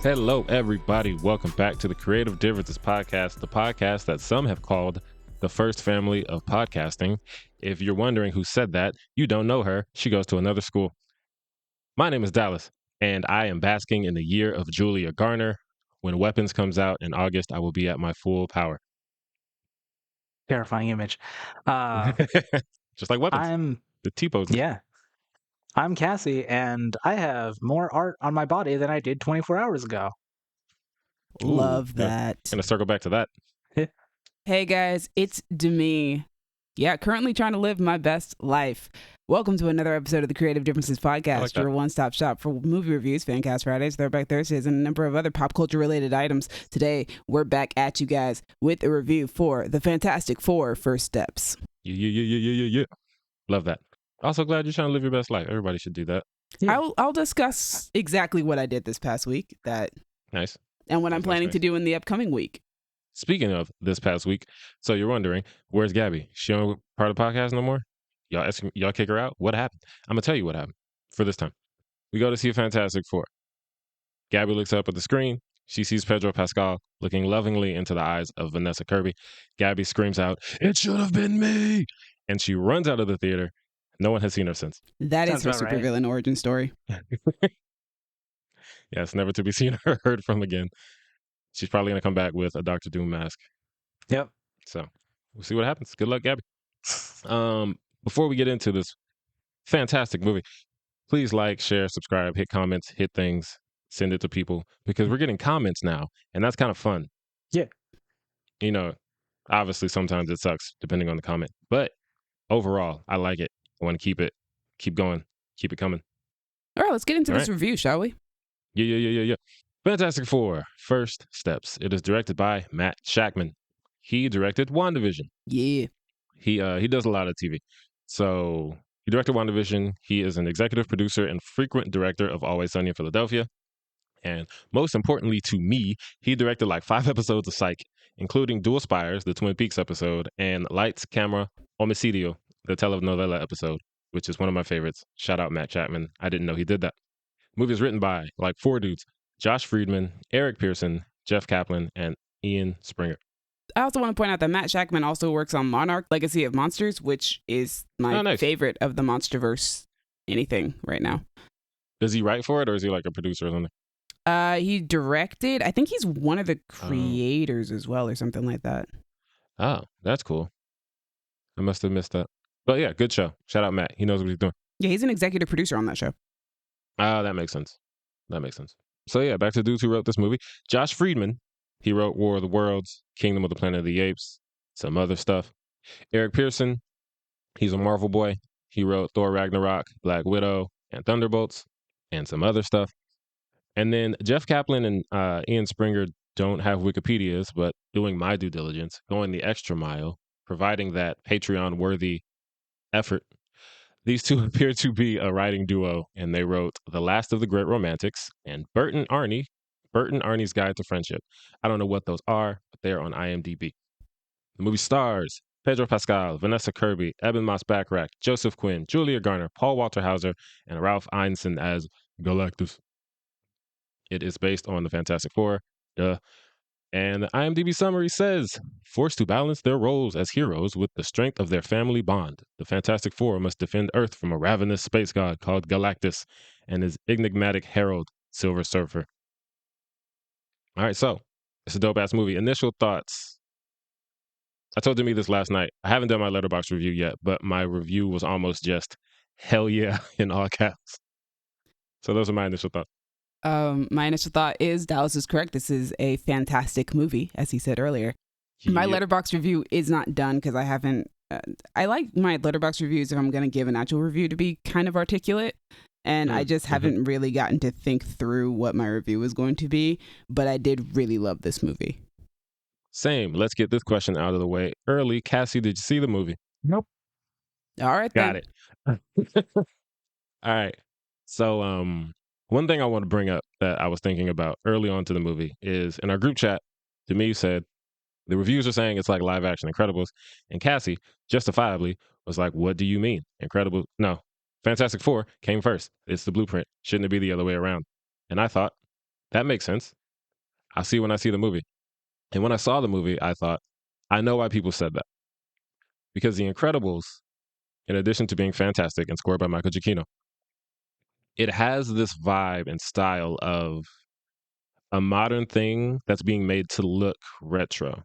Hello, everybody. Welcome back to the Creative Differences Podcast, the podcast that some have called the first family of podcasting. If you're wondering who said that, you don't know her. She goes to another school. My name is Dallas, and I am basking in the year of Julia Garner. When Weapons comes out in August, I will be at my full power. Terrifying image. Uh, Just like Weapons, I'm the T-pose. yeah. I'm Cassie, and I have more art on my body than I did 24 hours ago. Love that. Gonna circle back to that. Hey guys, it's Demi. Yeah, currently trying to live my best life. Welcome to another episode of the Creative Differences Podcast, your one-stop shop for movie reviews, Fancast Fridays, Throwback Thursdays, and a number of other pop culture-related items. Today, we're back at you guys with a review for The Fantastic Four: First Steps. Yeah. Love that. Also glad you're trying to live your best life. Everybody should do that. Yeah. I'll discuss exactly what I did this past week, Nice. and what I'm planning to do in the upcoming week. Speaking of this past week, so you're wondering, where's Gabby? She on part of the podcast no more? Y'all kick her out? What happened? I'm gonna tell you what happened for this time. We go to see a Fantastic Four. Gabby looks up at the screen. She sees Pedro Pascal looking lovingly into the eyes of Vanessa Kirby. Gabby screams out, "It should have been me!" And she runs out of the theater. No one has seen her since. That Sounds is her about right. supervillain origin story. Yes, never to be seen or heard from again. She's probably going to come back with a Dr. Doom mask. Yep. So we'll see what happens. Good luck, Gabby. Before we get into this fantastic movie, please like, share, subscribe, hit comments, hit things, send it to people, because we're getting comments now, and that's kind of fun. Yeah. You know, obviously sometimes it sucks depending on the comment, but overall, I like it. I want to keep going, keep it coming. All right, let's get into All this review, shall we? Yeah. Fantastic Four: First Steps. It is directed by Matt Shakman. He directed WandaVision. Yeah. He does a lot of TV. So he directed WandaVision. He is an executive producer and frequent director of Always Sunny in Philadelphia. And most importantly to me, he directed like 5 episodes of Psych, including Dual Spires, the Twin Peaks episode, and Lights, Camera, Homicidio, the telenovela episode, which is one of my favorites. Shout out Matt Chapman. I didn't know he did that. The movie is written by like 4 dudes: Josh Friedman, Eric Pearson, Jeff Kaplan, and Ian Springer. I also want to point out that Matt Shakman also works on Monarch: Legacy of Monsters, which is my favorite of the MonsterVerse anything right now. Does he write for it, or is he like a producer or something? He directed. I think he's one of the creators as well, or something like that. Oh, that's cool. I must have missed that. But yeah, good show. Shout out Matt. He knows what he's doing. Yeah, he's an executive producer on that show. Oh, that makes sense. So yeah, back to the dudes who wrote this movie. Josh Friedman, he wrote War of the Worlds, Kingdom of the Planet of the Apes, some other stuff. Eric Pearson, he's a Marvel boy. He wrote Thor Ragnarok, Black Widow, and Thunderbolts, and some other stuff. And then Jeff Kaplan and Ian Springer don't have Wikipedias, but doing my due diligence, going the extra mile, providing that Patreon-worthy effort. These two appear to be a writing duo, and they wrote The Last of the Great Romantics and Bert and Arnie's Guide to Friendship. I don't know what those are, but they're on IMDb. The movie stars Pedro Pascal, Vanessa Kirby, Eben Moss-Backrack, Joseph Quinn, Julia Garner, Paul Walter Hauser, and Ralph Ineson as Galactus. It is based on the Fantastic Four. Duh. And the IMDb summary says, forced to balance their roles as heroes with the strength of their family bond, the Fantastic Four must defend Earth from a ravenous space god called Galactus and his enigmatic herald, Silver Surfer. All right, so it's a dope-ass movie. Initial thoughts. I told Demi this last night. I haven't done my Letterboxd review yet, but my review was almost just hell yeah in all caps. So those are my initial thoughts. My initial thought is Dallas is correct. This is a fantastic movie, as he said earlier. My Letterboxd review is not done because I haven't. I like my Letterboxd reviews if I'm going to give an actual review to be kind of articulate, and I just haven't really gotten to think through what my review is going to be. But I did really love this movie. Same. Let's get this question out of the way early. Cassie, did you see the movie? Nope. All right, got it. All right. So, one thing I want to bring up that I was thinking about early on to the movie is in our group chat, Demi said, the reviews are saying it's like live action Incredibles. And Cassie, justifiably, was like, what do you mean? Fantastic Four came first. It's the blueprint. Shouldn't it be the other way around? And I thought, that makes sense. I'll see when I see the movie. And when I saw the movie, I thought, I know why people said that. Because The Incredibles, in addition to being fantastic and scored by Michael Giacchino, it has this vibe and style of a modern thing that's being made to look retro.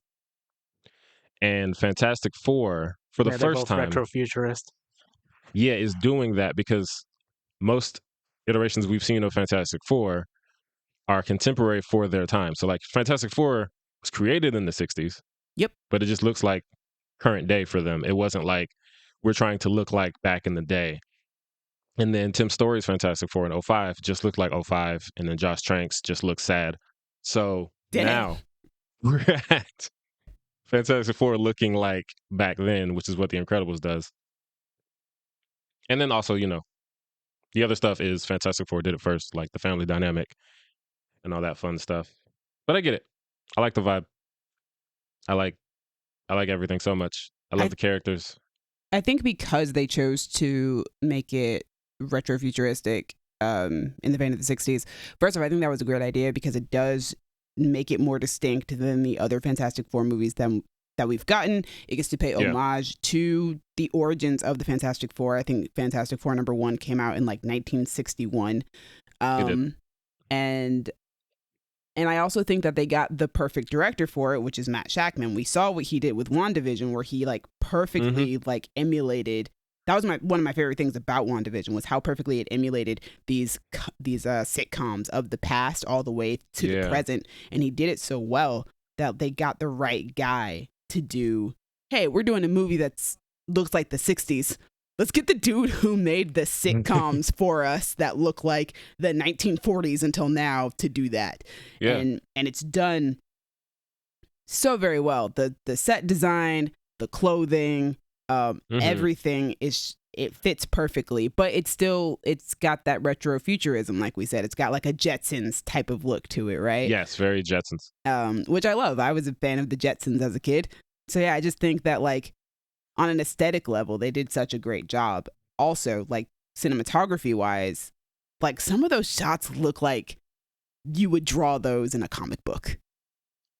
And Fantastic Four, for the Yeah, they're first both time, retro futurist. yeah, is doing that because most iterations we've seen of Fantastic Four are contemporary for their time. So like Fantastic Four was created in the 60s. Yep. But it just looks like current day for them. It wasn't like we're trying to look like back in the day. And then Tim Story's Fantastic Four in '05 just looked like '05, and then Josh Trank's just looked sad. So Dang. now we're at Fantastic Four looking like back then, which is what The Incredibles does. And then also, the other stuff is Fantastic Four did it first, like the family dynamic and all that fun stuff. But I get it. I like the vibe. I like everything so much. I love the characters. I think because they chose to make it retrofuturistic in the vein of the 60s, first of all, I think that was a great idea because it does make it more distinct than the other Fantastic Four movies that we've gotten. It gets to pay homage to the origins of the Fantastic Four. I think Fantastic Four #1 came out in like 1961. And I also think that they got the perfect director for it, which is Matt Shakman. We saw what he did with WandaVision, where he like perfectly like emulated. That was one of my favorite things about WandaVision was how perfectly it emulated these sitcoms of the past all the way to the present, and he did it so well that they got the right guy to do. Hey, we're doing a movie that looks like the 60s. Let's get the dude who made the sitcoms for us that look like the 1940s until now to do that. Yeah. And it's done so very well. The set design, the clothing, everything it fits perfectly, but it's got that retro futurism, like we said. It's got like a Jetsons type of look to it, right? Yes, very Jetsons. Which I love. I was a fan of the Jetsons as a kid. So yeah, I just think that like on an aesthetic level, they did such a great job. Also, like cinematography wise, like some of those shots look like you would draw those in a comic book.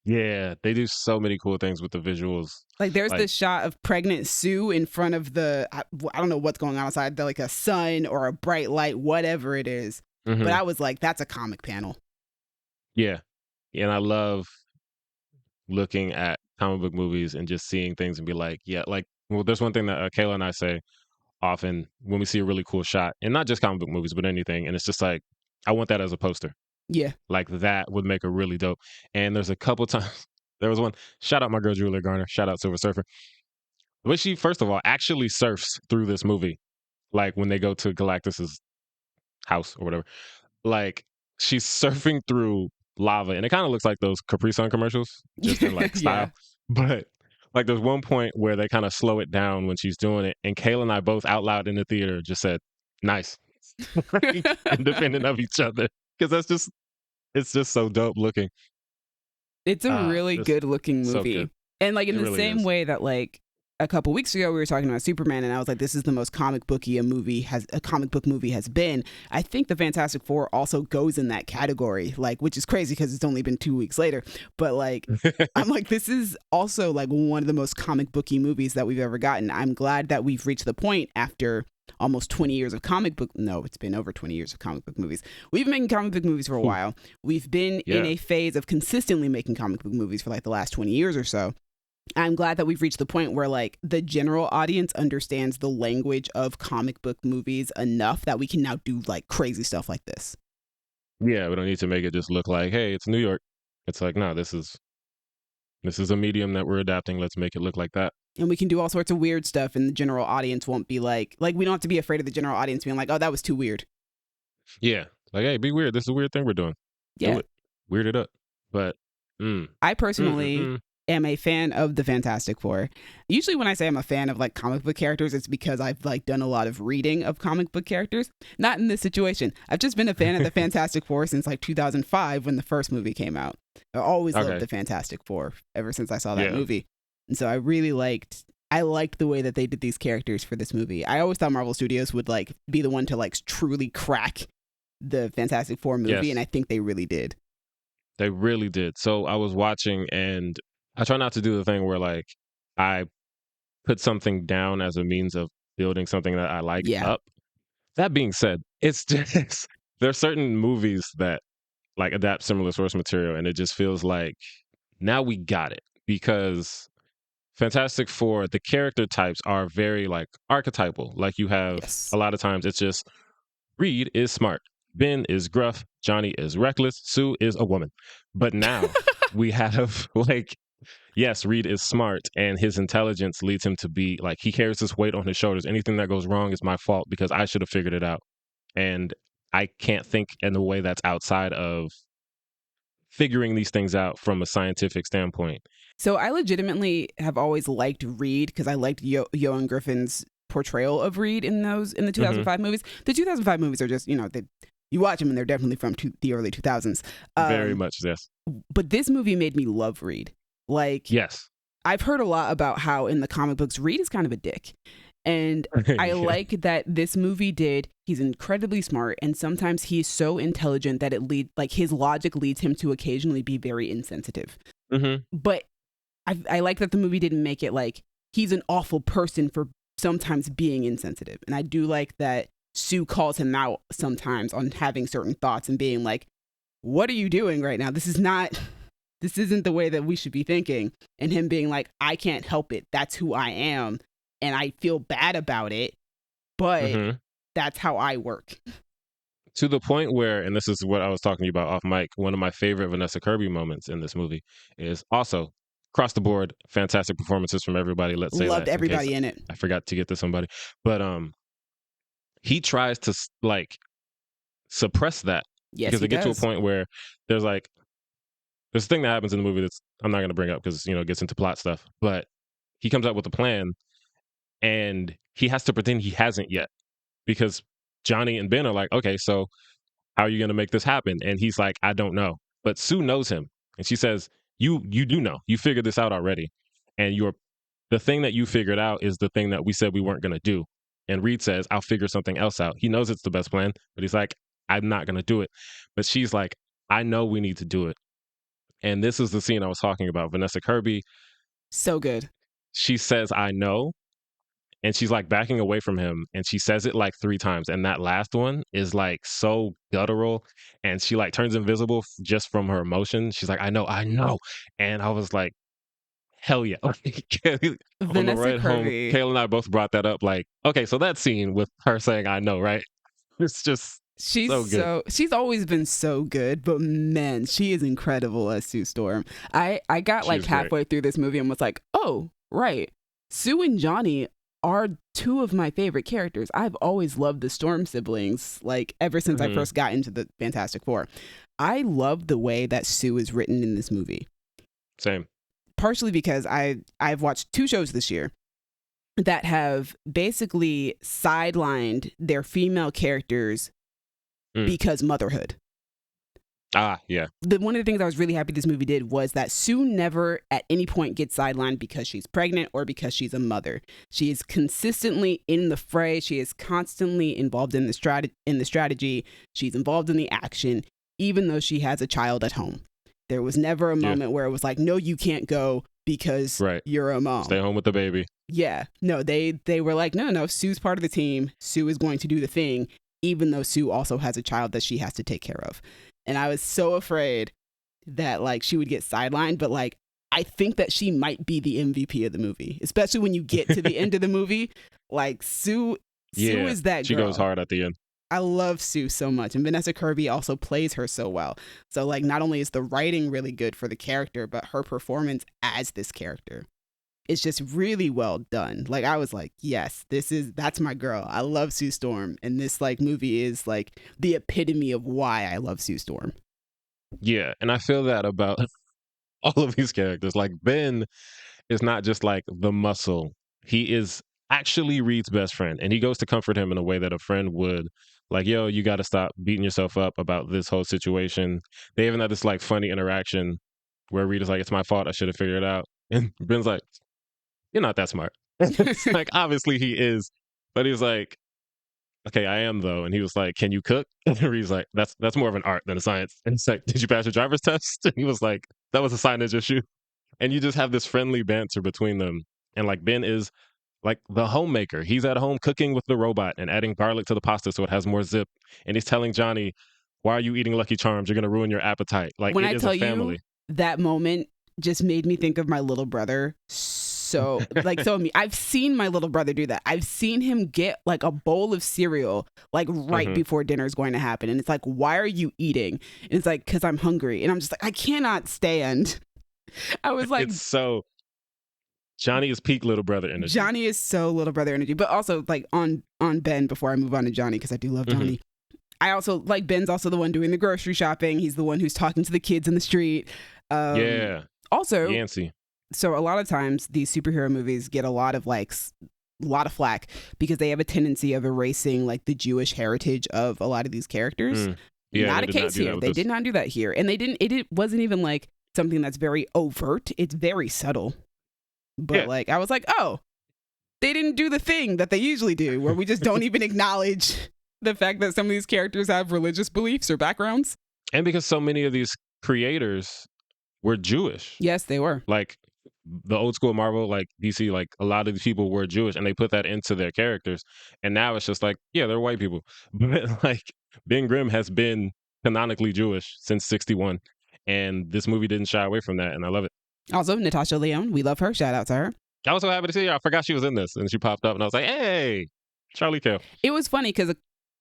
Yeah, they do so many cool things with the visuals. Like there's this shot of pregnant Sue in front of I don't know what's going on outside. They're like a sun or a bright light, whatever it is. But I was like, that's a comic panel. Yeah. And I love looking at comic book movies and just seeing things and be like, yeah, like, well, there's one thing that Kayla and I say often when we see a really cool shot, and not just comic book movies, but anything. And it's just like, I want that as a poster. Yeah. Like that would make a really dope. And there's a couple times, there was one, shout out my girl, Julia Garner, shout out Silver Surfer. But she, first of all, actually surfs through this movie. Like when they go to Galactus's house or whatever, like she's surfing through lava. And it kind of looks like those Capri Sun commercials, just in like style. But like there's one point where they kind of slow it down when she's doing it. And Kayla and I both out loud in the theater just said, nice. Independent of each other. Because it's just so dope looking. It's a really good looking movie. So good. And like in the same way that like a couple weeks ago we were talking about Superman and I was like, this is the most comic booky a comic book movie has been. I think the Fantastic Four also goes in that category, like, which is crazy because it's only been 2 weeks later. But like, I'm like, this is also like one of the most comic booky movies that we've ever gotten. I'm glad that we've reached the point after almost 20 years of it's been over 20 years of comic book movies. We've been making comic book movies for a while. We've been in a phase of consistently making comic book movies for like the last 20 years or so. I'm glad that we've reached the point where like the general audience understands the language of comic book movies enough that we can now do like crazy stuff like this. Yeah, we don't need to make it just look like, hey, it's New York. It's like, no, this is a medium that we're adapting. Let's make it look like that. And we can do all sorts of weird stuff and the general audience won't be like we don't have to be afraid of the general audience being like, oh, that was too weird. Yeah. Like, hey, be weird. This is a weird thing we're doing. Yeah. Do it. Weird it up. But I personally am a fan of the Fantastic Four. Usually when I say I'm a fan of like comic book characters, it's because I've like done a lot of reading of comic book characters. Not in this situation. I've just been a fan of the Fantastic Four since like 2005 when the first movie came out. I always loved the Fantastic Four ever since I saw that movie. And so I really liked the way that they did these characters for this movie. I always thought Marvel Studios would like be the one to like truly crack the Fantastic Four movie, and I think they really did. They really did. So I was watching, and I try not to do the thing where like I put something down as a means of building something that I like Yeah. up. That being said, it's just there are certain movies that like adapt similar source material, and it just feels like now we got it because Fantastic Four, the character types are very like archetypal. Like you have Yes. a lot of times it's just Reed is smart, Ben is gruff, Johnny is reckless, Sue is a woman. But now we have like, yes, Reed is smart and his intelligence leads him to be like, he carries this weight on his shoulders. Anything that goes wrong is my fault because I should have figured it out. And I can't think in a way that's outside of figuring these things out from a scientific standpoint. So I legitimately have always liked Reed because I liked Yoan Griffin's portrayal of Reed in the 2005 movies. The 2005 movies are just, you watch them and they're definitely from the early 2000s. Very much, yes. But this movie made me love Reed. Like, yes, I've heard a lot about how in the comic books Reed is kind of a dick. And I like that this movie he's incredibly smart, and sometimes he's so intelligent that his logic leads him to occasionally be very insensitive. But I like that the movie didn't make it like he's an awful person for sometimes being insensitive. And I do like that Sue calls him out sometimes on having certain thoughts and being like, what are you doing right now? This isn't the way that we should be thinking. And him being like, I can't help it. That's who I am. And I feel bad about it, but that's how I work. To the point where, and this is what I was talking to you about off mic, one of my favorite Vanessa Kirby moments in this movie is also across the board, fantastic performances from everybody. Let's say Loved that everybody in it. I forgot to get to somebody, but he tries to like suppress that because they get to a point where there's a thing that happens in the movie that's I'm not going to bring up because it gets into plot stuff, but he comes up with a plan and he has to pretend he hasn't yet because Johnny and Ben are like, okay, so how are you going to make this happen? And he's like, I don't know. But Sue knows him. And she says, you do know. You figured this out already. And the thing that you figured out is the thing that we said we weren't going to do. And Reed says, I'll figure something else out. He knows it's the best plan, but he's like, I'm not going to do it. But she's like, I know we need to do it. And this is the scene I was talking about. Vanessa Kirby. So good. She says, I know. And she's like backing away from him and she says it like 3 times. And that last one is like so guttural and she like turns invisible just from her emotion. She's like, I know. And I was like, hell yeah. On the ride home, Kayla and I both brought that up. Like, okay, so that scene with her saying, I know, right? It's just so good. She's always been so good, but man, she is incredible as Sue Storm. I got like halfway through this movie and was like, oh, right. Sue and Johnny are 2 of my favorite characters. I've always loved the Storm siblings, like ever since I first got into the Fantastic Four. I love the way that Sue is written in this movie. Same. Partially because I've watched 2 shows this year that have basically sidelined their female characters because motherhood. Yeah. One of the things I was really happy this movie did was that Sue never at any point gets sidelined because she's pregnant or because she's a mother. She is consistently in the fray. She is constantly involved in the strategy. She's involved in the action, even though she has a child at home. There was never a moment where it was like, no, you can't go because you're a mom. Stay home with the baby. Yeah. No, they were like, no, Sue's part of the team. Sue is going to do the thing, even though Sue also has a child that she has to take care of. And I was so afraid that like she would get sidelined, but like I think that she might be the MVP of the movie, especially when you get to the end of the movie. Like Sue is that girl. She goes hard at the end. I love Sue so much, and Vanessa Kirby also plays her so well. So like not only is the writing really good for the character, but her performance as this character is just really well done. Like I was like, yes, that's my girl. I love Sue Storm, and this like movie is like the epitome of why I love Sue Storm. Yeah, and I feel that about all of these characters. Like Ben is not just like the muscle. He is actually Reed's best friend, and he goes to comfort him in a way that a friend would. Like, yo, you got to stop beating yourself up about this whole situation. They even had this like funny interaction where Reed is like, it's my fault. I should have figured it out. And Ben's like, you're not that smart. It's like, obviously he is. But he's like, okay, I am though. And he was like, can you cook? And he's like, that's more of an art than a science. And it's like, did you pass your driver's test? And he was like, that was a signage issue. And you just have this friendly banter between them. And like Ben is like the homemaker. He's at home cooking with the robot and adding garlic to the pasta so it has more zip. And he's telling Johnny, why are you eating Lucky Charms? You're going to ruin your appetite. Like, When it I is tell a family. you, that moment just made me think of my little brother. So I've seen my little brother do that. I've seen him get like a bowl of cereal like right before dinner is going to happen. And it's like, why are you eating? And it's like, because I'm hungry. And I'm just like, I cannot stand. I was like, It's so Johnny is peak little brother energy. Johnny is so little brother energy. But also like on Ben before I move on to Johnny, because I do love Johnny. I also like Ben's also the one doing the grocery shopping. He's the one who's talking to the kids in the street. Yeah. Also, Yancey. So a lot of times these superhero movies get a lot of flack because they have a tendency of erasing like the Jewish heritage of a lot of these characters. Yeah, not a case here. They did not do that here. And they didn't, it wasn't even like something that's very overt. It's very subtle. But like, I was like, oh, they didn't do the thing that they usually do where we just don't even acknowledge the fact that some of these characters have religious beliefs or backgrounds. And because so many of these creators were Jewish. Yes, they were. Like the old school Marvel, like DC, like a lot of these people were Jewish and they put that into their characters. And now it's just like, yeah, they're white people. But like Ben Grimm has been canonically Jewish since 1961. And this movie didn't shy away from that. And I love it. Also, Natasha Lyonne, we love her. Shout out to her. I was so happy to see her. I forgot she was in this. And she popped up and I was like, hey, Charlie Cale. It was funny because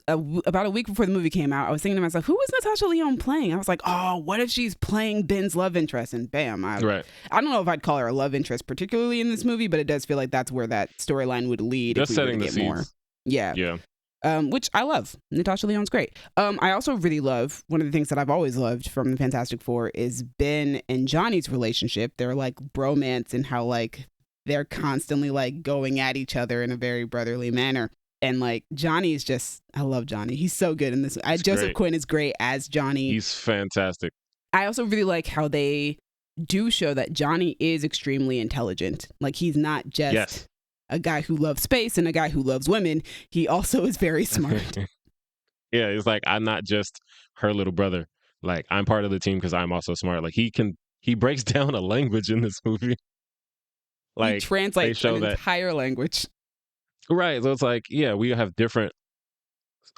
about a week before the movie came out, I was thinking to myself, who was Natasha Lyonne playing? I was like, oh, what if she's playing Ben's love interest? And bam. I don't know if I'd call her a love interest particularly in this movie, but it does feel like that's where that storyline would lead. Just if we setting were to the get more. seeds. Yeah. Yeah. Which I love. Natasha Lyonne's great. I also really love, one of the things that I've always loved from the Fantastic Four is Ben and Johnny's relationship. They're like bromance and how like they're constantly like going at each other in a very brotherly manner. And like Johnny is just, I love Johnny. He's so good in this. Joseph Quinn is great as Johnny. He's fantastic. I also really like how they do show that Johnny is extremely intelligent. Like he's not just a guy who loves space and a guy who loves women. He also is very smart. Yeah, it's like, I'm not just her little brother. Like I'm part of the team because I'm also smart. Like he breaks down a language in this movie. Like he translates an entire language. Right. So it's like, yeah, we have different,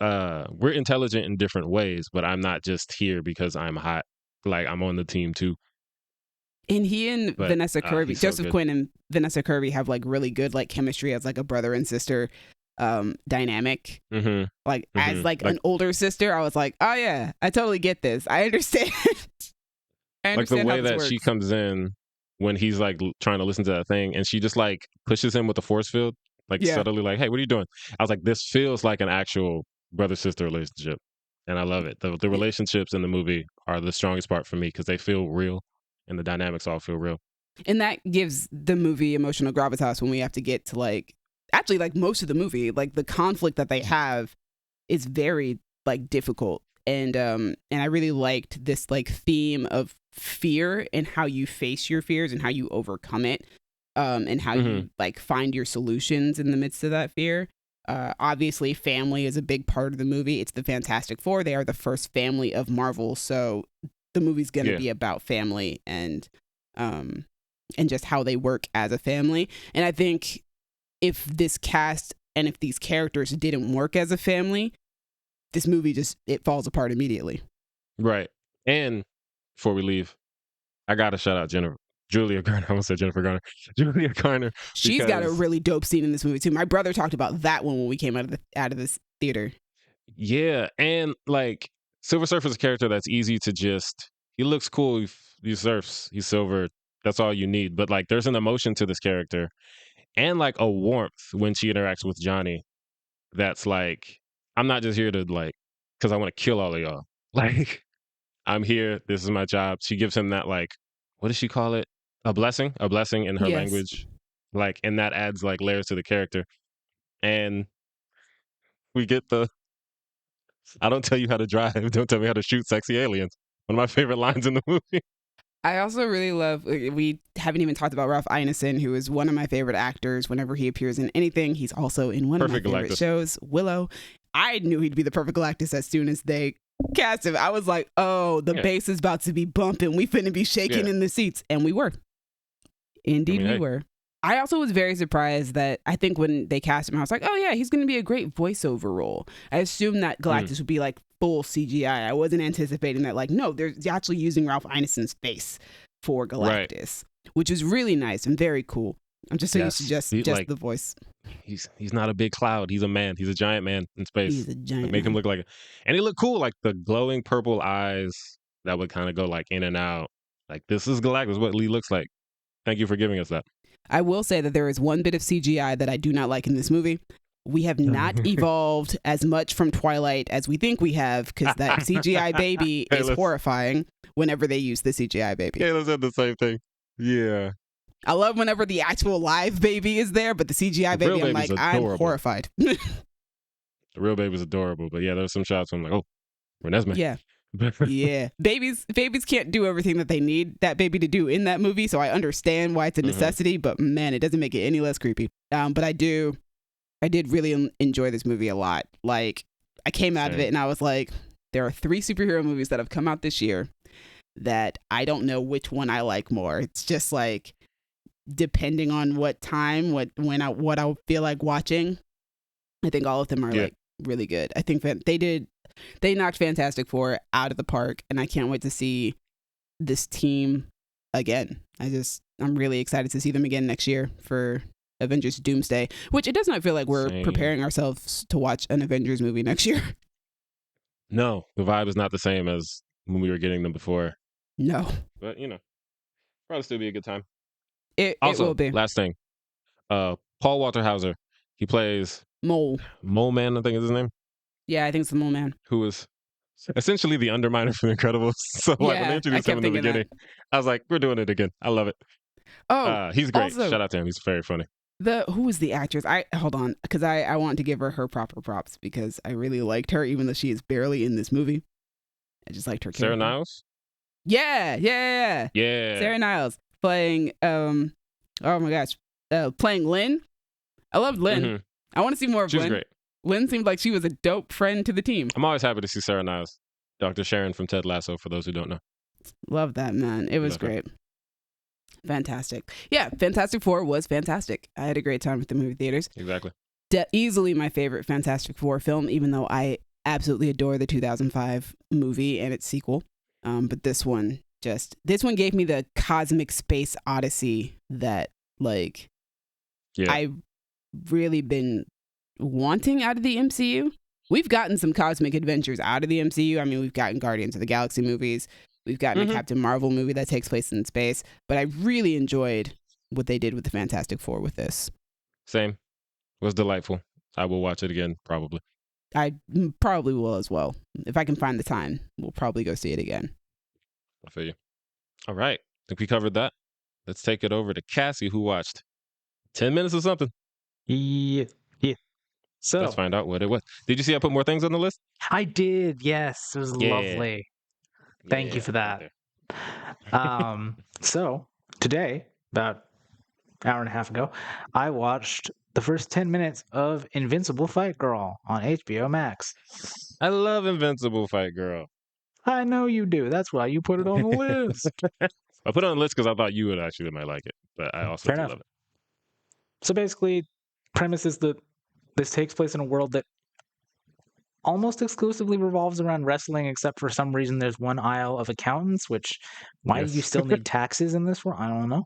we're intelligent in different ways, but I'm not just here because I'm hot. Like I'm on the team too. And he and Vanessa Kirby, Joseph Quinn and Vanessa Kirby have like really good like chemistry as like a brother and sister dynamic. Like as like an older sister, I was like, oh yeah, I totally get this. I understand. Like the way that she comes in when he's like trying to listen to that thing and she just like pushes him with the force field. Like subtly like, hey, what are you doing? I was like, this feels like an actual brother-sister relationship. And I love it. The relationships in the movie are the strongest part for me because they feel real and the dynamics all feel real. And that gives the movie emotional gravitas when we have to get to like, actually like most of the movie, like the conflict that they have is very like difficult. And I really liked this like theme of fear and how you face your fears and how you overcome it. And how you like find your solutions in the midst of that fear. Obviously, family is a big part of the movie. It's the Fantastic Four. They are the first family of Marvel, so the movie's gonna be about family and just how they work as a family. And I think if this cast and if these characters didn't work as a family, this movie it falls apart immediately. Right. And before we leave, I gotta shout out Julia Garner. I almost said Jennifer Garner. Julia Garner. She's got a really dope scene in this movie too. My brother talked about that one when we came out of this theater. Yeah, and like Silver Surfer's a character that's easy to just. He looks cool. He surfs. He's silver. That's all you need. But like, there's an emotion to this character, and like a warmth when she interacts with Johnny. That's like, I'm not just here to like, because I want to kill all of y'all. Like, I'm here. This is my job. She gives him that like, what does she call it? A blessing in her language. Like, and that adds like layers to the character. And we get I don't tell you how to drive, don't tell me how to shoot sexy aliens. One of my favorite lines in the movie. I also really love, we haven't even talked about Ralph Ineson, who is one of my favorite actors. Whenever he appears in anything, he's also in one of my favorite shows, Willow. I knew he'd be the perfect Galactus as soon as they cast him. I was like, oh, the bass is about to be bumping. We finna be shaking in the seats. And we were. Indeed, we were. I also was very surprised that I think when they cast him, I was like, oh yeah, he's going to be a great voiceover role. I assumed that Galactus would be like full CGI. I wasn't anticipating that, like, no, they're actually using Ralph Ineson's face for Galactus, which is really nice and very cool. I'm just so used to just like, the voice. He's not a big cloud. He's a man. He's a giant man in space. He's a giant Make him look like and he looked cool, like the glowing purple eyes that would kind of go like in and out. Like, this is Galactus, what Lee looks like. Thank you for giving us that. I will say that there is one bit of CGI that I do not like in this movie. We have not evolved as much from Twilight as we think we have, because that CGI baby is horrifying whenever they use the CGI baby. Kayla said the same thing. Yeah. I love whenever the actual live baby is there, but the CGI baby, I'm like, I'm horrified. The real baby's adorable, but yeah, there's some shots where I'm like, oh, Renesmee. Yeah. Yeah, babies can't do everything that they need that baby to do in that movie, so I understand why it's a necessity, but man, it doesn't make it any less creepy. But I did really enjoy this movie a lot. Like, I came out of it and I was like, there are 3 superhero movies that have come out this year that I don't know which one I like more. It's just like, depending on what time, what I feel like watching, I think all of them are like really good. I think that they knocked Fantastic Four out of the park, and I can't wait to see this team again. I'm really excited to see them again next year for Avengers Doomsday, which it does not feel like we're preparing ourselves to watch an Avengers movie next year. No, the vibe is not the same as when we were getting them before. No. But, probably still be a good time. It will be. Last thing, Paul Walter Hauser, he plays Mole Man, I think is his name. Yeah, I think it's the Mole Man. Who is essentially the Underminer from The Incredibles. So when they introduced him in the beginning, I was like, we're doing it again. I love it. Oh, he's great. Also, shout out to him. He's very funny. Who was the actress? Hold on, because I want to give her proper props, because I really liked her, even though she is barely in this movie. I just liked her character. Sarah Niles? Yeah. Sarah Niles playing oh my gosh, playing Lynn. I loved Lynn. Mm-hmm. I want to see more of Lynn. She's great. Lynn seemed like she was a dope friend to the team. I'm always happy to see Sarah Niles. Dr. Sharon from Ted Lasso, for those who don't know. Love that, man. It was great. Fantastic. Yeah, Fantastic Four was fantastic. I had a great time with the movie theaters. Exactly. Easily my favorite Fantastic Four film, even though I absolutely adore the 2005 movie and its sequel. But this one gave me the cosmic space odyssey that, like, I've really been wanting out of the MCU. We've gotten some cosmic adventures out of the MCU. I mean, we've gotten Guardians of the Galaxy movies. We've gotten a Captain Marvel movie that takes place in space. But I really enjoyed what they did with the Fantastic Four with this. Same. It was delightful. I will watch it again, probably. I probably will as well. If I can find the time, we'll probably go see it again. I feel you. All right. I think we covered that. Let's take it over to Cassie, who watched 10 minutes or something. Yeah. So let's find out what it was. Did you see I put more things on the list? I did. Yes. It was lovely. Thank you for that. So today, about an hour and a half ago, I watched the first 10 minutes of Invincible Fight Girl on HBO Max. I love Invincible Fight Girl. I know you do. That's why you put it on the list. I put it on the list because I thought you would actually might like it, but I also love it. So basically, premise is that this takes place in a world that almost exclusively revolves around wrestling, except for some reason there's one aisle of accountants, which why do you still need taxes in this world? I don't know.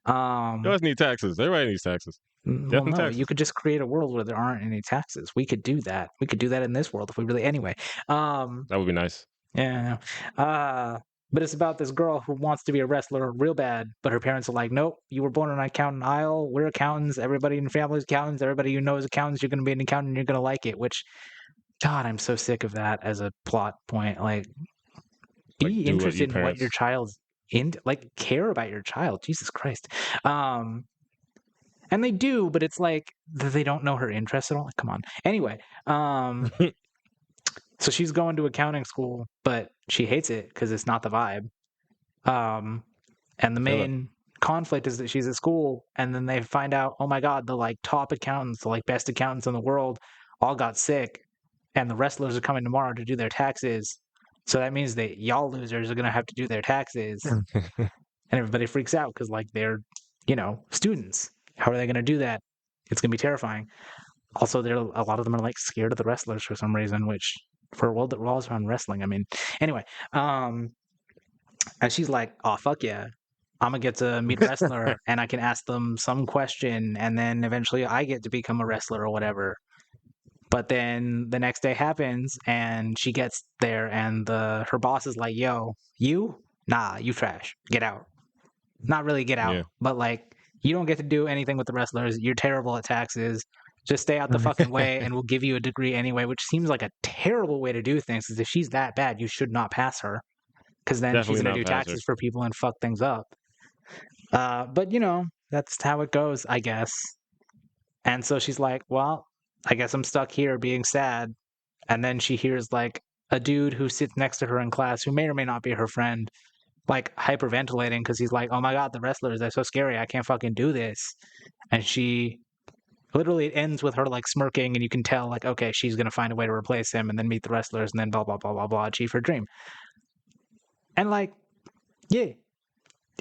You always need taxes. Everybody needs taxes. Well, no, you could just create a world where there aren't any taxes. We could do that. We could do that in this world if we really... Anyway. That would be nice. Yeah. But it's about this girl who wants to be a wrestler real bad, but her parents are like, nope, you were born in an accountant aisle. We're accountants. Everybody in the family is accountants. Everybody you know is accountants. You're going to be an accountant. You're going to like it, which, God, I'm so sick of that as a plot point. Like be interested in what your child's in, like, care about your child. Jesus Christ. And they do, but it's like they don't know her interests at all. Like, come on. Anyway, so she's going to accounting school, but she hates it because it's not the vibe. And the main conflict is that she's at school, and then they find out, oh my God, the like top accountants, the like best accountants in the world, all got sick, and the wrestlers are coming tomorrow to do their taxes. So that means that y'all losers are gonna have to do their taxes. And everybody freaks out because like they're, students. How are they gonna do that? It's gonna be terrifying. Also, a lot of them are like scared of the wrestlers for some reason, which for a world that revolves around wrestling, I mean. Anyway, and she's like, "Oh fuck yeah, I'm gonna get to meet a wrestler, and I can ask them some question, and then eventually I get to become a wrestler or whatever." But then the next day happens, and she gets there, and her boss is like, "Yo, nah, you trash. Get out." Not really get out, Yeah. but like you don't get to do anything with the wrestlers. You're terrible at taxes. Just stay out the fucking way, and we'll give you a degree anyway. Which seems like a terrible way to do things. Because if she's that bad, you should not pass her. Because then Definitely she's gonna not do pass her. taxes for people and fuck things up. But that's how it goes, I guess. And so she's like, "Well, I guess I'm stuck here being sad." And then she hears like a dude who sits next to her in class, who may or may not be her friend, like hyperventilating because he's like, "Oh my god, the wrestlers, they're so scary. I can't fucking do this." And she literally, it ends with her like smirking, and you can tell like, okay, she's gonna find a way to replace him and then meet the wrestlers and then blah blah blah blah blah, achieve her dream. And like, yeah,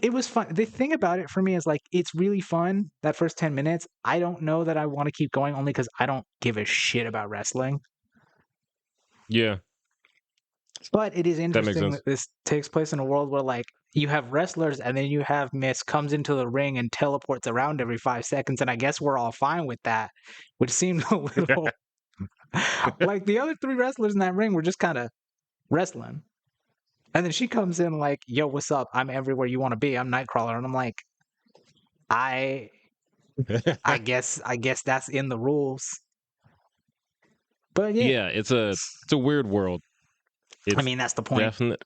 it was fun. The thing about it for me is like, it's really fun that first 10 minutes. I don't know that I want to keep going only because I don't give a shit about wrestling. Yeah. But it is makes interesting sense. that this takes place in a world where like you have wrestlers and then you have Miss comes into the ring and teleports around every 5 seconds, and I guess we're all fine with that, which seemed a little like the other three wrestlers in that ring were just kind of wrestling. And then she comes in like, "Yo, what's up? I'm everywhere you want to be. I'm Nightcrawler." And I'm like, I guess that's in the rules. But yeah, it's a weird world. I mean, that's the point. Definite.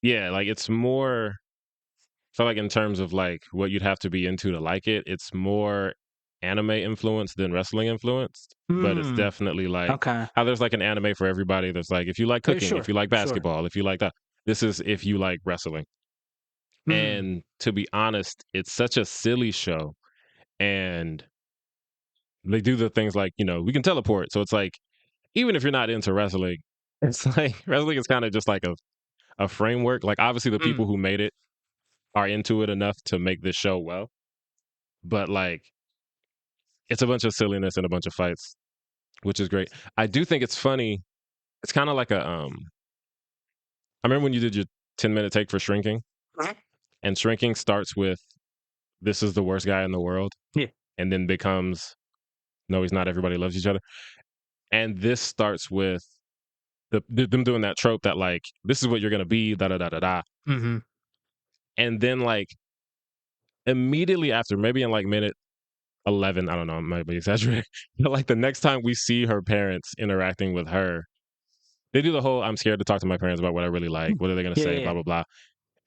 Yeah, like it's more. I feel like in terms of like what you'd have to be into to like it, it's more anime influenced than wrestling influenced. But it's definitely like okay. how there's like an anime for everybody. There's like if you like cooking, Sure, if you like sure. basketball, if you like that. This is if you like wrestling. And to be honest, it's such a silly show. And they do the things like, we can teleport. So it's like, even if you're not into wrestling, it's like wrestling is kind of just like a framework. Like obviously the people who made it are into it enough to make this show well. But like it's a bunch of silliness and a bunch of fights, which is great. I do think it's funny. It's kind of like I remember when you did your 10-minute take for Shrinking. And Shrinking starts with this is the worst guy in the world. Yeah. And then becomes no, he's not. Everybody loves each other. And this starts with them doing that trope that like this is what you're gonna be, da da da da da. And then like immediately after, maybe in like minute 11, I don't know, I might be exaggerating, but like the next time we see her parents interacting with her, they do the whole I'm scared to talk to my parents about what I really like. What are they gonna say? Blah blah blah.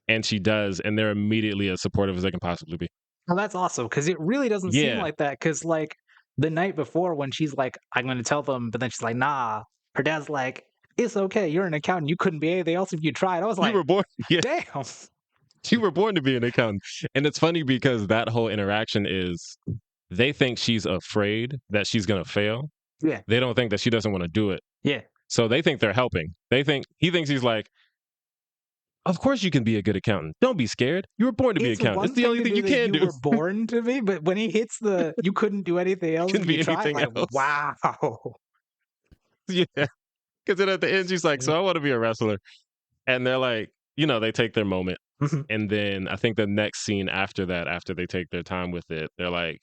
And she does, and they're immediately as supportive as they can possibly be. Well, that's awesome because it really doesn't seem like that. Because like the night before, when she's like, "I'm going to tell them," but then she's like, "Nah." Her dad's like, "It's okay. You're an accountant. You couldn't be anything else if you tried." I was like, "You were born, damn. You were born to be an accountant." And it's funny because that whole interaction is they think she's afraid that she's going to fail. Yeah. They don't think that she doesn't want to do it. Yeah. So they think they're helping. He thinks he's like, of course you can be a good accountant. Don't be scared. You were born to be an accountant. It's the only thing you can do. You were born to be, but when he hits the, you couldn't do anything else. Couldn't be anything else. Wow. Yeah. Because then at the end, she's like, so I want to be a wrestler. And they're like, they take their moment. And then I think the next scene after that, after they take their time with it, they're like,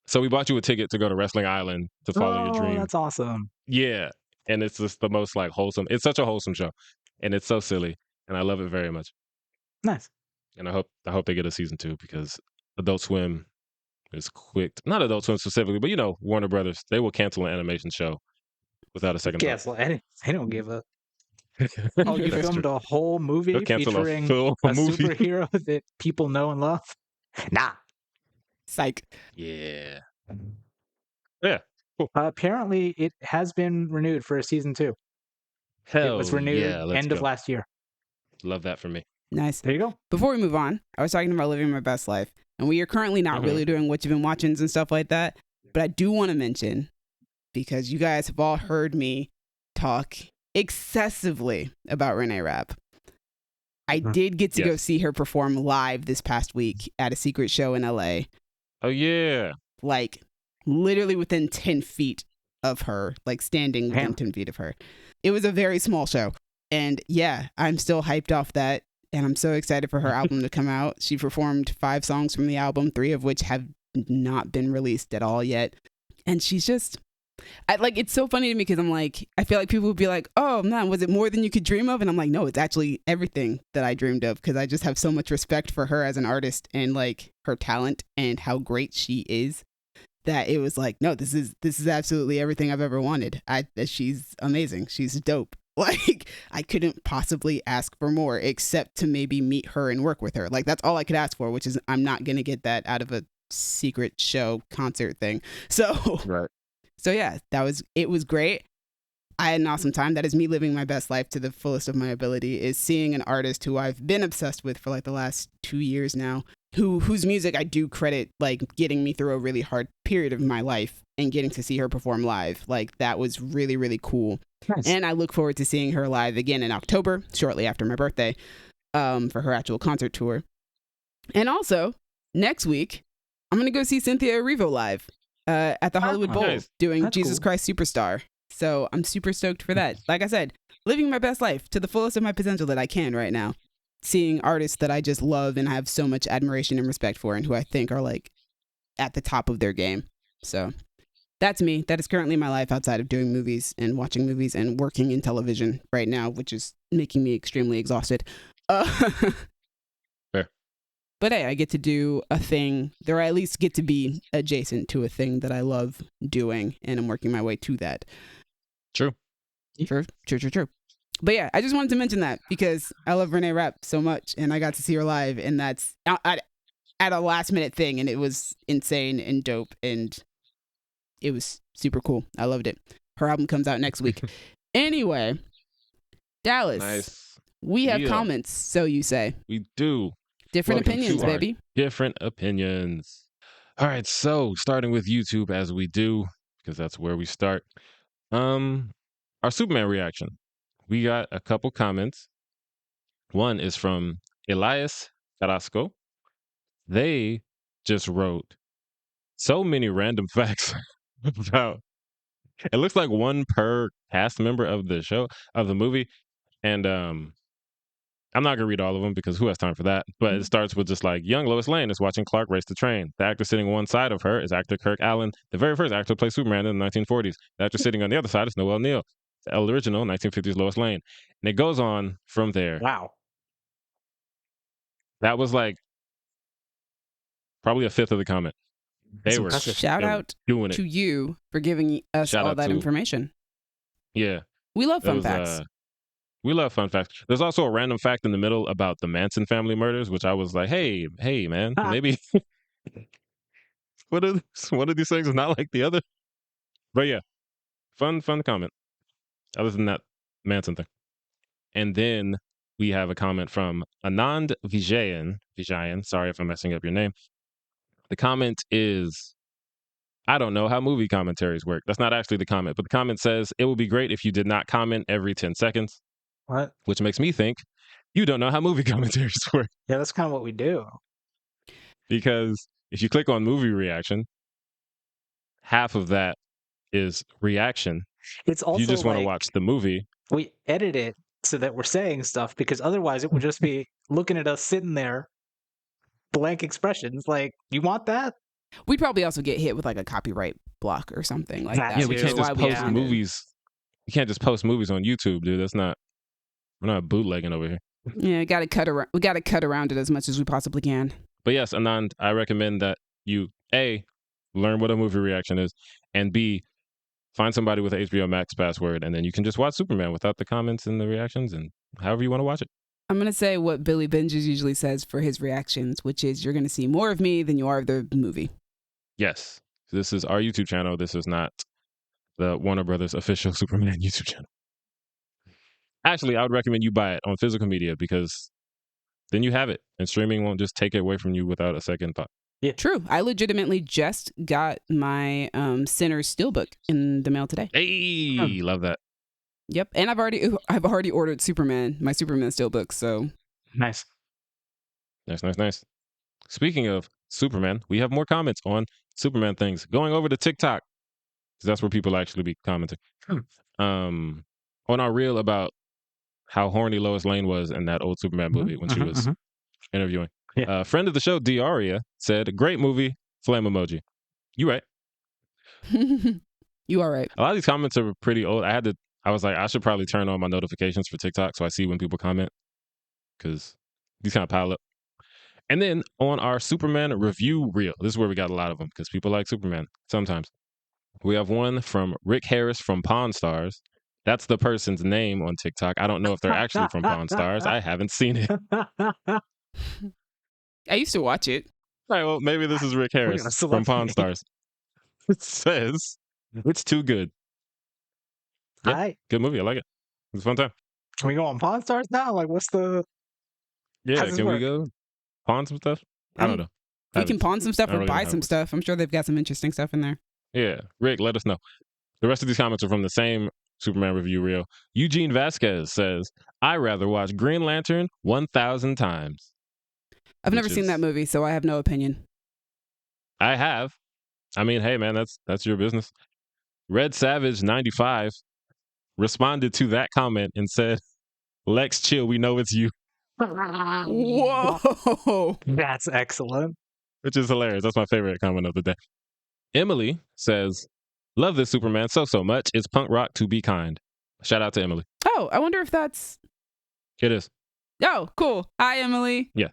so we bought you a ticket to go to Wrestling Island to follow your dream. That's awesome. Yeah. And it's just the most like wholesome. It's such a wholesome show. And it's so silly. And I love it very much. Nice. And I hope they get a season 2 because Adult Swim is quick. Not Adult Swim specifically, but Warner Brothers, they will cancel an animation show without a second thought. They don't give up. Oh, you filmed a whole movie featuring a superhero that people know and love? Nah. Psych. Yeah. Yeah. Cool. Apparently, it has been renewed for a season 2. Hell, it was renewed end of last year. Love that for me. Nice. There you go. Before we move on, I was talking about living my best life, and we are currently not really doing what you've been watching and stuff like that. But I do want to mention because you guys have all heard me talk excessively about Reneé Rapp. I did get to go see her perform live this past week at a secret show in LA. Oh, yeah. Like, literally within 10 feet of her, like standing within 10 feet of her. It was a very small show. And yeah, I'm still hyped off that. And I'm so excited for her album to come out. She performed 5 songs from the album, 3 of which have not been released at all yet. And she's just... it's so funny to me because I'm like, I feel like people would be like, oh man, was it more than you could dream of? And I'm like, no, it's actually everything that I dreamed of, because I just have so much respect for her as an artist and like her talent and how great she is, that it was like, no, this is absolutely everything I've ever wanted. She's amazing. She's dope. Like, I couldn't possibly ask for more except to maybe meet her and work with her. Like, that's all I could ask for, which is I'm not going to get that out of a secret show concert thing. So Right. So yeah, it was great. I had an awesome time. That is me living my best life to the fullest of my ability, is seeing an artist who I've been obsessed with for like the last 2 years now, whose music I do credit like getting me through a really hard period of my life, and getting to see her perform live. Like, that was really, really cool. Nice. And I look forward to seeing her live again in October, shortly after my birthday, for her actual concert tour. And also, next week, I'm going to go see Cynthia Erivo live. At the Hollywood Bowl, nice. doing That's Jesus cool. Christ Superstar. So I'm super stoked for that. Like I said, living my best life to the fullest of my potential that I can right now. Seeing artists that I just love and have so much admiration and respect for, and who I think are like at the top of their game. So that's me. That is currently my life outside of doing movies and watching movies and working in television right now, which is making me extremely exhausted. Fair. But hey, I get to do a thing, or I at least get to be adjacent to a thing that I love doing, and I'm working my way to that. True. True. But yeah, I just wanted to mention that because I love Reneé Rapp so much, and I got to see her live, and that's at a last minute thing, and it was insane and dope, and it was super cool. I loved it. Her album comes out next week. Anyway, Dallas, Nice. we have Yeah. comments, so you say. We do. Different Welcome opinions, to our baby. Different opinions. All right, so starting with YouTube as we do, because that's where we start. Our Superman reaction. We got a couple comments. One is from Elias Carrasco. They just wrote so many random facts about. It looks like one per cast member of the show, of the movie, and I'm not gonna read all of them because who has time for that? But it starts with just like, young Lois Lane is watching Clark race the train. The actor sitting on one side of her is actor Kirk Allen, the very first actor to play Superman in the 1940s. The actor sitting on the other side is Noel Neal, the original 1950s Lois Lane. And it goes on from there. Wow. That was like probably a fifth of the comment. They That's were impressive. Shout they were out doing to it. you for giving us Shout all out that to- information. Yeah. We love It fun was, facts. we love fun facts. There's also a random fact in the middle about the Manson family murders, which I was like, hey, man, Ah. maybe one of these things is not like the other. But yeah, fun comment. Other than that Manson thing. And then we have a comment from Anand Vijayan. Sorry if I'm messing up your name. The comment is, I don't know how movie commentaries work. That's not actually the comment, but the comment says, it would be great if you did not comment every 10 seconds, What? which makes me think you don't know how movie commentaries work. Yeah, that's kind of what we do. Because if you click on movie reaction, half of that is reaction. It's also You just want to like, watch the movie. we edit it so that we're saying stuff, because otherwise it would just be looking at us sitting there, blank expressions. Like, you want that? We'd probably also get hit with like a copyright block or something like That that. Yeah, we which can't is just why we post added it. movies. You can't just post movies on YouTube, dude. We're not bootlegging over here. Yeah, we got to cut around it as much as we possibly can. But yes, Anand, I recommend that you A, learn what a movie reaction is, and B, find somebody with an HBO Max password, and then you can just watch Superman without the comments and the reactions and however you want to watch it. I'm going to say what Billy Binges usually says for his reactions, which is you're going to see more of me than you are of the movie. Yes, this is our YouTube channel. This is not the Warner Brothers official Superman YouTube channel. Actually, I would recommend you buy it on physical media because then you have it, and streaming won't just take it away from you without a second thought. True. I legitimately just got my Sinners Steelbook in the mail today. Hey, love that. Yep, and I've already ordered Superman, my Superman Steelbook. So Nice. Nice. Speaking of Superman, we have more comments on Superman things. Going over to TikTok, because that's where people actually be commenting. On our reel about how horny Lois Lane was in that old Superman movie when she was interviewing. Yeah. Friend of the show, Diaria, said, "Great movie, flame emoji." You right. You are right. A lot of these comments are pretty old. I was like, I should probably turn on my notifications for TikTok so I see when people comment, because these kind of pile up. And then on our Superman review reel, this is where we got a lot of them because people like Superman sometimes. We have one from Rick Harris from Pawn Stars. That's the person's name on TikTok. I don't know if they're actually from Pawn Stars. I haven't seen it. I used to watch it. All right, well, maybe this is Rick Harris from Pawn Stars. It says, "It's too good." Yeah, Hi. good movie. I like it. It's a fun time. Can we go on Pawn Stars now? Like, what's the... Yeah, How's this can we work? go pawn some stuff? I don't know. We can pawn some stuff I don't or really know buy how it some works. stuff. I'm sure they've got some interesting stuff in there. Yeah, Rick, let us know. The rest of these comments are from the same Superman review reel. Eugene Vasquez says, "I rather watch Green Lantern 1,000 times." I've never seen that movie, so I have no opinion. I have. I mean, hey man, that's your business. Red Savage 95 responded to that comment and said, "Lex, chill. We know it's you," Whoa! That's excellent. which is hilarious. That's my favorite comment of the day. Emily says, "Love this Superman so much. It's punk rock to be kind." Shout out to Emily. Oh, I wonder if that's... It is. Oh, cool. Hi, Emily. Yeah.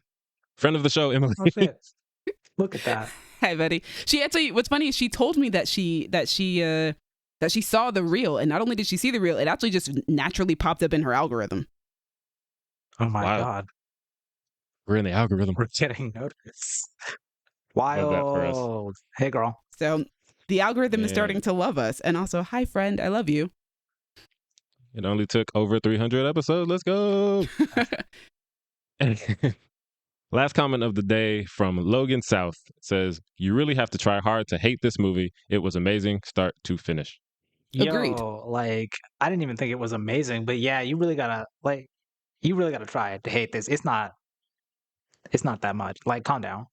Friend of the show, Emily. Oh, shit. Look at that. Hi, buddy. She actually, what's funny is she told me that she saw the reel, and not only did she see the reel, it actually just naturally popped up in her algorithm. Oh my Wow. God. We're in the algorithm. We're getting noticed. Love that for us. Wild. Hey, girl. So the algorithm is Yeah. starting to love us. And also, hi, friend. I love you. It only took over 300 episodes. Let's go. Last comment of the day from Logan South says, "You really have to try hard to hate this movie. It was amazing, start to finish." Agreed. Yo, like, I didn't even think it was amazing, but yeah, you really gotta try to hate this. It's not that much. Like, calm down.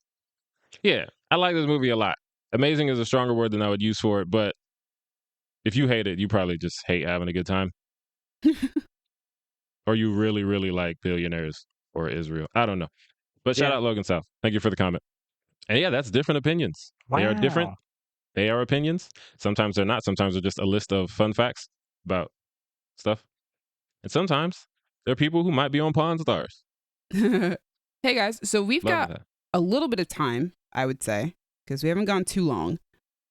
Yeah, I like this movie a lot. Amazing is a stronger word than I would use for it, but if you hate it, you probably just hate having a good time. Or you really, really like Billionaires or Israel. I don't know. But shout Yeah. out Logan South. Thank you for the comment. And yeah, that's different opinions. They are different. Wow. They are opinions. Sometimes they're not. Sometimes they're just a list of fun facts about stuff. And sometimes there are people who might be on Pawn Stars. Hey, guys. So we've Love got that. a little bit of time, I would say, because we haven't gone too long.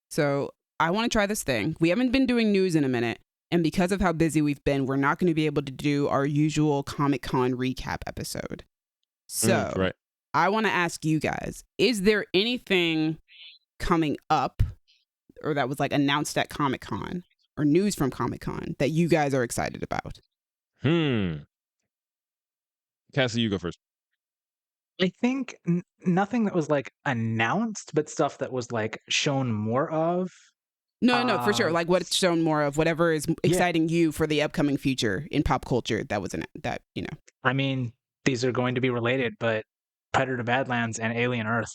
So I want to try this thing. We haven't been doing news in a minute. And because of how busy we've been, we're not going to be able to do our usual Comic-Con recap episode. So Right. I want to ask you guys, is there anything coming up or that was like announced at Comic-Con or news from Comic-Con that you guys are excited about? Cassie, you go first. I think nothing that was like announced, but stuff that was like shown more of. No, for sure. Like what's shown more of, whatever is exciting you for the upcoming future in pop culture that was that, you know. I mean, these are going to be related, but Predator Badlands and Alien Earth.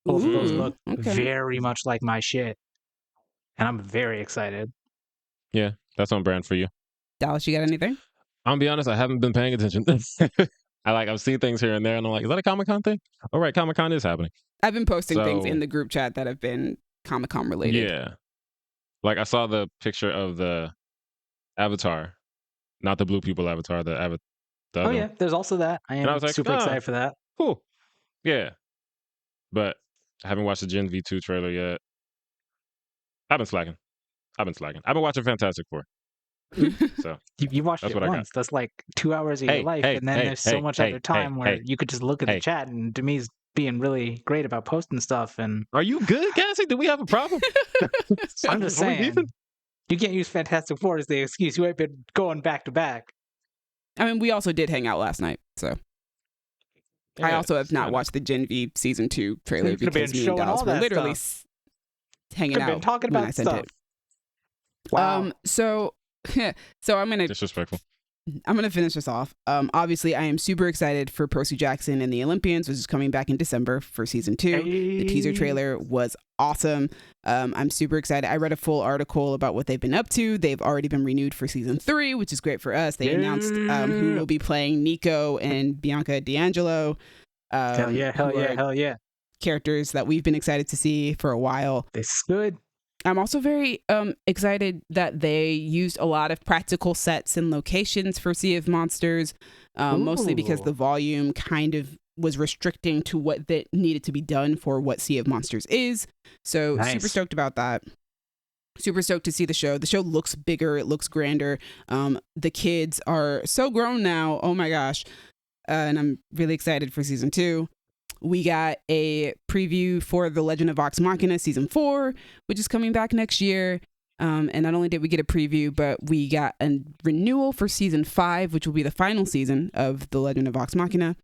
Both of those look very much like my shit. And I'm very excited. Yeah, that's on brand for you. Dallas, you got anything? I'll be honest, I haven't been paying attention. I've seen things here and there, and I'm like, is that a Comic-Con thing? All right, Comic-Con is happening. I've been posting things So- in the group chat that have been Comic-Con related. Yeah. Like I saw the picture of the Avatar, not the blue people Avatar, the Avatar. Oh yeah, there's also that. I And I am was like, super excited for that. Cool. Yeah. But I haven't watched the Gen V2 trailer yet. I've been slacking. I've been watching Fantastic Four. So You watched That's it what I got. once. That's like 2 hours of your life, and then there's so much other time where you could just look at the chat, and Demi's being really great about posting stuff. And are you good, Cassie? Do we have a problem? I'm just Are we saying, beefing? you can't use Fantastic Four as the excuse. You ain't been going back to back. I mean, we also did hang out last night, so. I Yeah, also have not kinda. watched the Gen V season 2 trailer You could've been because me and showing Dallas all were that literally hanging Could have out been talking when about I sent stuff. it. Wow. So so Disrespectful. I'm gonna finish this off. Obviously, I am super excited for Percy Jackson and the Olympians, which is coming back in December for season 2. The teaser trailer was awesome. I'm super excited. I read a full article about what they've been up to. They've already been renewed for season 3, which is great for us. They announced who will be playing Nico and Bianca D'Angelo. Hell yeah, hell who yeah, are hell yeah. characters that we've been excited to see for a while. They stood. I'm also very excited that they used a lot of practical sets and locations for Sea of Monsters, mostly because Ooh. the volume kind of was restricting to what that needed to be done for what Sea of Monsters is. So Nice. super stoked about that. Super stoked to see the show. The show looks bigger. It looks grander. The kids are so grown now. Oh my gosh. And I'm really excited for season 2. We got a preview for The Legend of Vox Machina season 4, which is coming back next year. And not only did we get a preview, but we got a renewal for season 5, which will be the final season of The Legend of Vox Machina.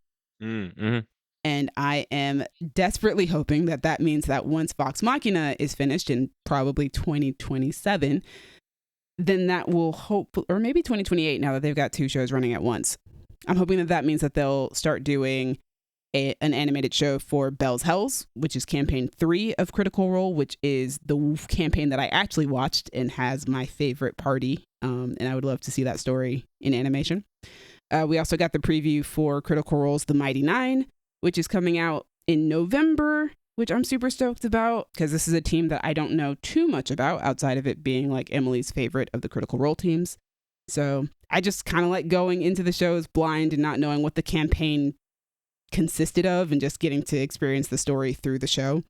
Mm-hmm. And I am desperately hoping that that means that once Vox Machina is finished in probably 2027, then that will or maybe 2028 now that they've got 2 shows running at once. I'm hoping that that means that they'll start doing an animated show for Bell's Hells, which is campaign 3 of Critical Role, which is the campaign that I actually watched and has my favorite party. And I would love to see that story in animation. We also got the preview for Critical Role's The Mighty Nine, which is coming out in November, which I'm super stoked about because this is a team that I don't know too much about outside of it being like Emily's favorite of the Critical Role teams. So I just kind of like going into the shows blind and not knowing what the campaign consisted of and just getting to experience the story through the show.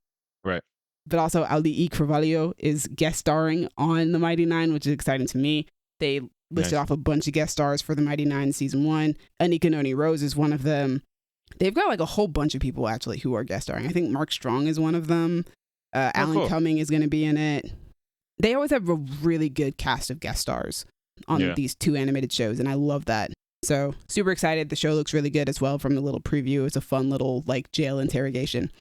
Right. But also Ali E. Carvalho is guest starring on The Mighty Nine, which is exciting to me. They listed off a bunch of guest stars for The Mighty Nine season 1. Anika Noni Rose is one of them. They've got like a whole bunch of people actually who are guest starring. I think Mark Strong is one of them. Alan cool. Cumming is going to be in it. They always have a really good cast of guest stars on these 2 animated shows, and I love that. So super excited. The show looks really good as well from the little preview. It's a fun little like jail interrogation.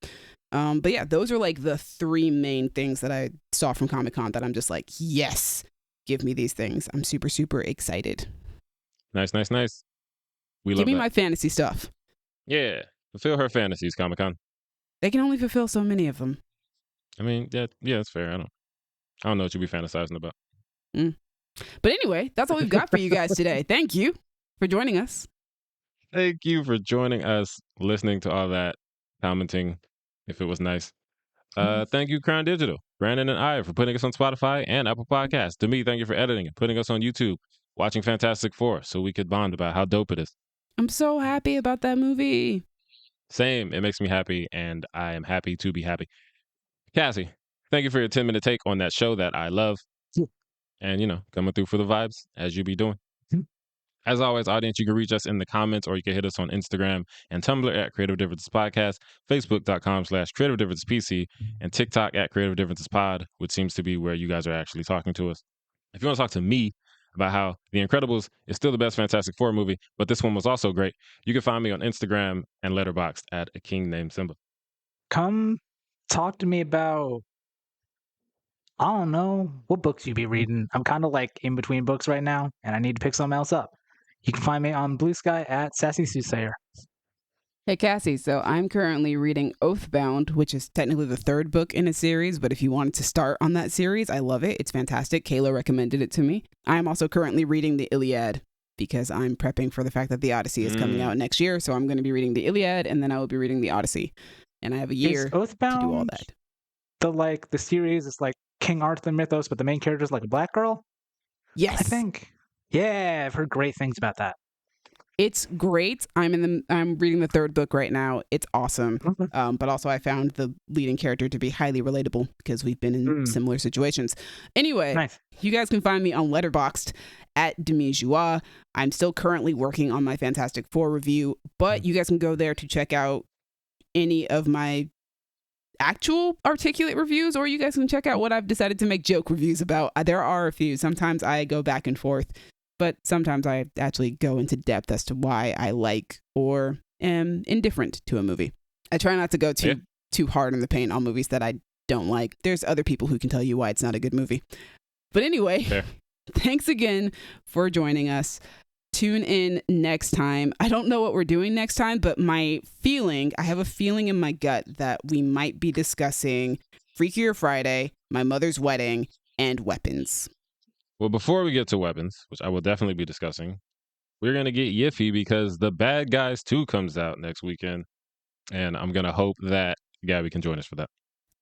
But yeah, those are like the 3 main things that I saw from Comic-Con that I'm just like, yes, give me these things. I'm super, super excited. Nice. We love Give me that. my fantasy stuff. Yeah. Fulfill her fantasies, Comic-Con. They can only fulfill so many of them. I mean, yeah, that's fair. I don't know what you be fantasizing about. But anyway, that's all we've got for you guys today. Thank you for joining us. Thank you for joining us, listening to all that, commenting if it was nice. Thank you, Crown Digital, Brandon and I, for putting us on Spotify and Apple Podcasts. Demi, thank you for editing and putting us on YouTube, watching Fantastic Four so we could bond about how dope it is. I'm so happy about that movie. Same. It makes me happy, and I am happy to be happy. Cassie, thank you for your 10-minute take on that show that I love. And, coming through for the vibes, as you be doing. As always, audience, you can reach us in the comments or you can hit us on Instagram and Tumblr at Creative Differences Podcast, Facebook.com/Creative Differences PC, and TikTok at Creative Differences Pod, which seems to be where you guys are actually talking to us. If you want to talk to me about how The Incredibles is still the best Fantastic Four movie, but this one was also great, you can find me on Instagram and Letterboxd at A King Named Simba. Come talk to me about, I don't know, what books you be reading. I'm kind of like in between books right now, and I need to pick something else up. You can find me on Blue Sky at Sassy Soothsayer. Hey, Cassie, so I'm currently reading Oathbound, which is technically the 3rd book in a series, but if you wanted to start on that series, I love it. It's fantastic. Kayla recommended it to me. I'm also currently reading the Iliad because I'm prepping for the fact that the Odyssey is coming out next year, so I'm going to be reading the Iliad, and then I will be reading the Odyssey. And I have a year Is to Oathbound do all that. the series is like King Arthur mythos, but the main character is like a black girl? Yes. I think. Yeah, I've heard great things about that. It's great. I'm reading the 3rd book right now. It's awesome. But also I found the leading character to be highly relatable because we've been in similar situations. Anyway, Nice. You guys can find me on Letterboxd at Demi Joie. I'm still currently working on my Fantastic Four review, but you guys can go there to check out any of my actual articulate reviews, or you guys can check out what I've decided to make joke reviews about. There are a few. Sometimes I go back and forth, but sometimes I actually go into depth as to why I like or am indifferent to a movie. I try not to go too hard in the paint on movies that I don't like. There's other people who can tell you why it's not a good movie. But anyway, thanks again for joining us. Tune in next time. I don't know what we're doing next time, but I have a feeling in my gut that we might be discussing Freakier Friday, My Mother's Wedding, and Weapons. Well, before we get to Weapons, which I will definitely be discussing, we're going to get yiffy because The Bad Guys 2 comes out next weekend. And I'm going to hope that Gabby can join us for that.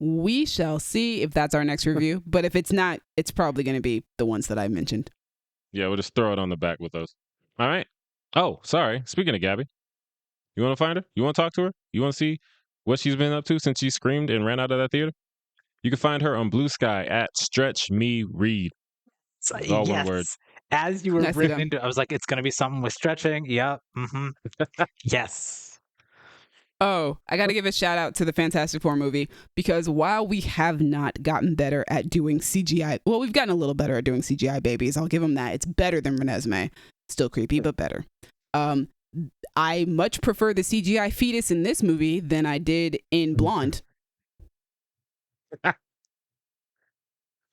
We shall see if that's our next review. But if it's not, it's probably going to be the ones that I mentioned. Yeah, we'll just throw it on the back with those. All right. Oh, sorry. Speaking of Gabby, you want to find her? You want to talk to her? You want to see what she's been up to since she screamed and ran out of that theater? You can find her on Blue Sky at Stretch Me Read. It's all one word. As you were ripping into it, I was like, it's going to be something with stretching. Yep. Mm-hmm. Yes. Oh, I got to give a shout out to the Fantastic Four movie, because while we have not gotten better at doing CGI, well, we've gotten a little better at doing CGI babies. I'll give them that. It's better than Renesmee. Still creepy, but better. I much prefer the CGI fetus in this movie than I did in Blonde.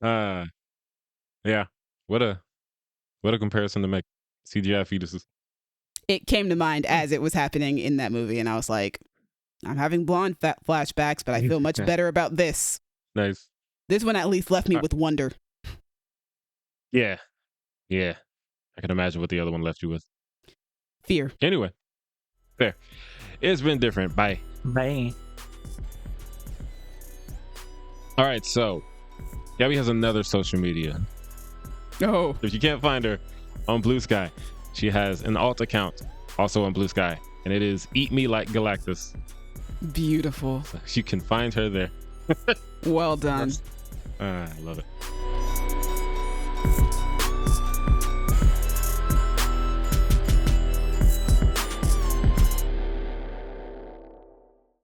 Yeah. What a comparison to make. CGI fetuses. It came to mind as it was happening in that movie, and I was like, I'm having Blonde flashbacks, but I feel much better about this. Nice. This one at least left me with wonder. Yeah. Yeah. I can imagine what the other one left you with. Fear. Anyway. There. It's been different. Bye. Bye. All right, so Gabby has another social media. Oh. If you can't find her on Blue Sky, she has an alt account also on Blue Sky, and it is Eat Me Like Galactus. Beautiful. So you can find her there. Well done. I love it.